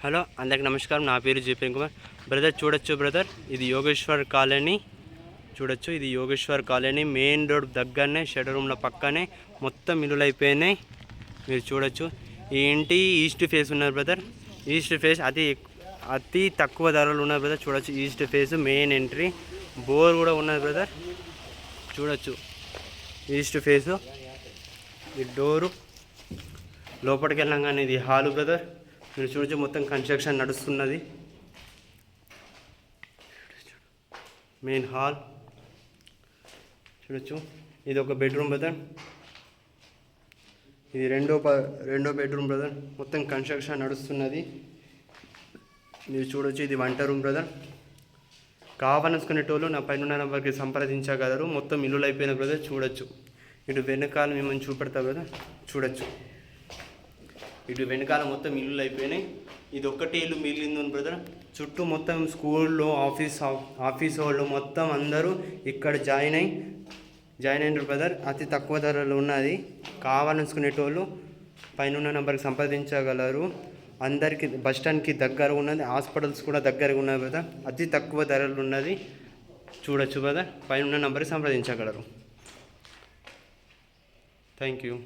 Hello అందరికి నమస్కారం. నా పేరు జేపీఎన్ కుమార్. బ్రదర్ చూడొచ్చు బ్రదర్, ఇది యోగేశ్వర్ కాలనీ. చూడొచ్చు, ఇది యోగేశ్వర్ కాలనీ. మెయిన్ రోడ్ దగ్గరనే, షెడ్ రూమ్ల పక్కనే మొత్తం ఇల్లులు అయిపోయినాయి. మీరు చూడొచ్చు, ఈ ఇంటి ఈస్ట్ ఫేస్ ఉన్నారు బ్రదర్. ఈస్ట్ ఫేస్ అతి తక్కువ ధరలు ఉన్నారు బ్రదర్. చూడొచ్చు, east face main entry. Bore కూడా ఉన్నది బ్రదర్. చూడొచ్చు, ఈస్ట్ ఫేసు. ఈ డోరు లోపలికి వెళ్ళంగానే ఇది హాలు బ్రదర్. మీరు చూడొచ్చు, మొత్తం కన్స్ట్రక్షన్ నడుస్తున్నది. మెయిన్ హాల్ చూడొచ్చు, ఇది ఒక బెడ్రూమ్ బ్రదర్. ఇది రెండో బెడ్రూమ్ బ్రదర్. మొత్తం కన్స్ట్రక్షన్ నడుస్తున్నది. మీరు చూడొచ్చు, ఇది వంట రూమ్ బ్రదర్. కావాలనుకునేటోళ్ళు నా పైన నెంబర్కి సంప్రదించగలరు. మొత్తం ఇల్లులు అయిపోయిన బ్రదర్. చూడొచ్చు, ఇటు వెనకాల మిమ్మల్ని చూపెడతా బ్రదర్. చూడొచ్చు, ఇటు వెనకాల మొత్తం ఇల్లులు అయిపోయినాయి. ఇది ఒక్కటే ఇల్లు మిగిలింది బ్రదర్. చుట్టూ మొత్తం స్కూళ్ళు, ఆఫీస్ వాళ్ళు మొత్తం అందరూ ఇక్కడ జాయిన్ అయినారు బ్రదర్. అతి తక్కువ ధరలో ఉన్నది. కావాలనుకునేటోళ్ళు పైన నెంబర్కి సంప్రదించగలరు. అందరికీ బస్ స్టాండ్కి దగ్గర ఉన్నది, హాస్పిటల్స్ కూడా దగ్గరగా ఉన్నాయి బ్రదర్. అతి తక్కువ ధరలు ఉన్నది. చూడొచ్చు బ్రదర్, పైన నెంబర్కి సంప్రదించగలరు. Thank you.